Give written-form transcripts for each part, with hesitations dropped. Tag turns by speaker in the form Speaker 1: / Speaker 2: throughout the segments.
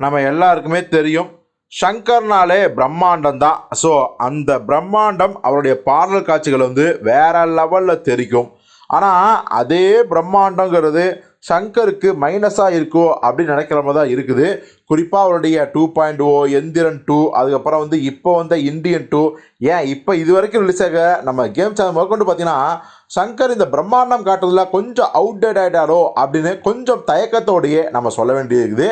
Speaker 1: நம்ம எல்லாருக்குமே தெரியும் சங்கர்னாலே பிரம்மாண்டம் தான். ஸோ அந்த பிரம்மாண்டம் அவருடைய பாடல் காட்சிகள் வந்து வேற லெவலில் தெரிக்கும். ஆனால் அதே பிரம்மாண்டங்கிறது சங்கருக்கு மைனஸாக இருக்கோ அப்படின்னு நினைக்கிற மாதிரி தான் இருக்குது. குறிப்பாக அவருடைய 2.0, எந்திரன் 2, அதுக்கப்புறம் வந்து இப்போ வந்த இந்தியன் 2, ஏன் இப்போ இது வரைக்கும் ரிலீஸ் ஆக நம்ம கேம் சேனல் முதற்கொண்டு பார்த்தீங்கன்னா சங்கர் இந்த பிரம்மாண்டம் காட்டுறதுல கொஞ்சம் அவுட்டேட் ஆகிட்டாரோ அப்படின்னு கொஞ்சம் தயக்கத்தோடையே நம்ம சொல்ல வேண்டியிருக்குது.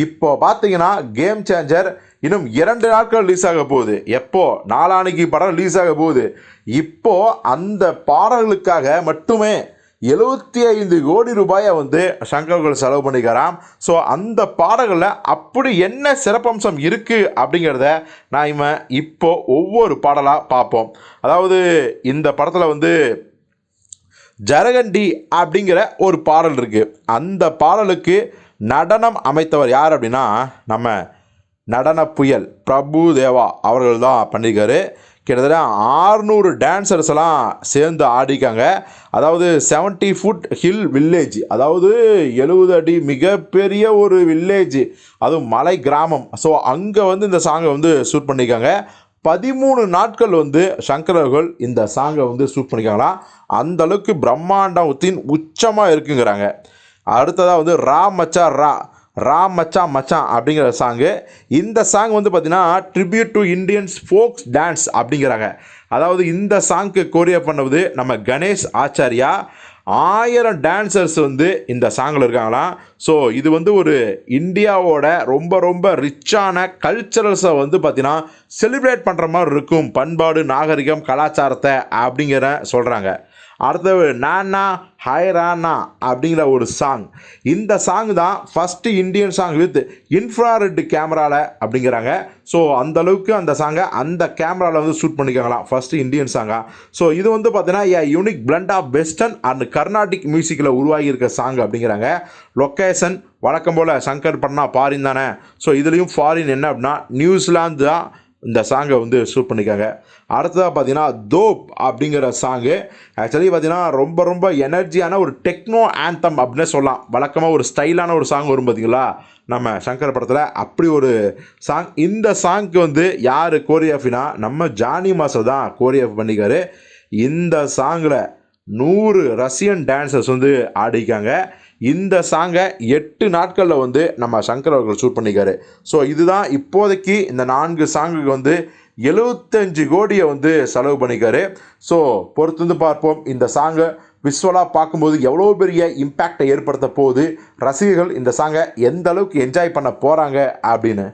Speaker 1: இப்போ பார்த்தீங்கன்னா கேம் சேஞ்சர் இன்னும் 2 நாட்கள் ரிலீஸ் ஆக போகுது. எப்போ? நாளானிக்கு படம் ரிலீஸ் ஆக போகுது. இப்போ அந்த பாடல்களுக்காக மட்டுமே 75 கோடி ரூபாயை வந்து சங்கர்கள் செலவு பண்ணிக்கிறான். ஸோ அந்த பாடல்களில் அப்படி என்ன சிறப்பம்சம் இருக்குது அப்படிங்கிறத நான் இப்போ ஒவ்வொரு பாடலாக பார்ப்போம். அதாவது இந்த படத்தில் வந்து ஜரகண்டி அப்படிங்கிற ஒரு பாடல் இருக்குது. அந்த பாடலுக்கு நடனம் அமைத்தவர் யார் அப்படின்னா நம்ம நடன புயல் பிரபு தேவா அவர்கள் தான் பண்ணியிருக்காரு. கிட்டத்தட்ட 600 டான்சர்ஸ் எல்லாம் சேர்ந்து ஆடிக்காங்க. அதாவது 70 ஃபுட் ஹில் வில்லேஜ், அதாவது 70 அடி மிகப்பெரிய ஒரு வில்லேஜ், அதுவும் மலை கிராமம். ஸோ அங்கே வந்து இந்த சாங்கை வந்து ஷூட் பண்ணியிருக்காங்க. 13 நாட்கள் வந்து சங்கரர்கள் இந்த சாங்கை வந்து ஷூட் பண்ணிக்காங்களாம். அந்தளவுக்கு பிரம்மாண்டத்தின் உச்சமாக இருக்குங்கிறாங்க. அடுத்ததாக வந்து ரா மச்சா ரா ரா மச்சா மச்சான் அப்படிங்கிற சாங்கு. இந்த சாங் வந்து பார்த்திங்கன்னா tribute to Indians folks dance அப்படிங்கிறாங்க. அதாவது இந்த சாங்க்கு கோரியா பண்ணது நம்ம கணேஷ் ஆச்சாரியா. 1000 டான்சர்ஸ் வந்து இந்த சாங்கில் இருக்காங்களாம். ஸோ இது வந்து ஒரு இந்தியாவோட ரொம்ப ரொம்ப ரிச்சான கல்ச்சரல்ஸை வந்து பார்த்திங்கன்னா செலிப்ரேட் பண்ணுற மாதிரி இருக்கும், பண்பாடு நாகரிகம் கலாச்சாரத்தை அப்படிங்கிற சொல்கிறாங்க. அடுத்தது நானா ஹைரானா அப்படிங்கிற ஒரு சாங். இந்த சாங் தான் first Indian song with infrared கேமராவில் அப்படிங்கிறாங்க. ஸோ அந்தளவுக்கு அந்த சாங்கை அந்த கேமராவில் வந்து ஷூட் பண்ணிக்காங்களாம், ஃபஸ்ட்டு இந்தியன் சாங்காக. ஸோ இது வந்து பார்த்தீங்கன்னா unique blend of western and Carnatic மியூசிக்கில் உருவாகி இருக்க சாங் அப்படிங்கிறாங்க. லொக்கேஷன் வழக்கம் போல் சங்கர் பண்ணா ஃபாரின் தானே. ஸோ இதுலேயும் ஃபாரின் என்ன அப்படின்னா நியூசிலாந்து தான் இந்த சாங்கை வந்து ஷூட் பண்ணிக்காங்க. அடுத்ததாக பார்த்தீங்கன்னா தோப் அப்படிங்கிற சாங்கு ஆக்சுவலி பார்த்தீங்கன்னா ரொம்ப ரொம்ப எனர்ஜியான ஒரு டெக்னோ ஆந்தம் அப்படின்னே சொல்லலாம். வழக்கமாக ஒரு ஸ்டைலான ஒரு சாங் வரும் பார்த்தீங்களா நம்ம சங்கர் படத்தில், அப்படி ஒரு சாங். இந்த சாங்க்கு வந்து யார் கோரியோகிராஃபினா நம்ம ஜானி மாஸ்டர் தான் கோரியோகிராஃபி பண்ணிக்காரு. இந்த சாங்கில் 100 ரஷ்யன் டான்சர்ஸ் வந்து ஆடிக்காங்க. இந்த சாங்கை 8 நாட்களில் வந்து நம்ம சங்கர் அவர்கள் ஷூட் பண்ணிக்காரு. ஸோ இதுதான் இப்போதைக்கு இந்த 4 சாங்குக்கு வந்து 75 கோடியை வந்து செலவு பண்ணிக்காரு. ஸோ பொறுத்து வந்து பார்ப்போம் இந்த சாங்கை விஷுவலாக பார்க்கும்போது எவ்வளோ பெரிய இம்பேக்டை ஏற்படுத்த போகுது, ரசிகர்கள் இந்த சாங்கை எந்த அளவுக்கு என்ஜாய் பண்ண போகிறாங்க அப்படின்னு.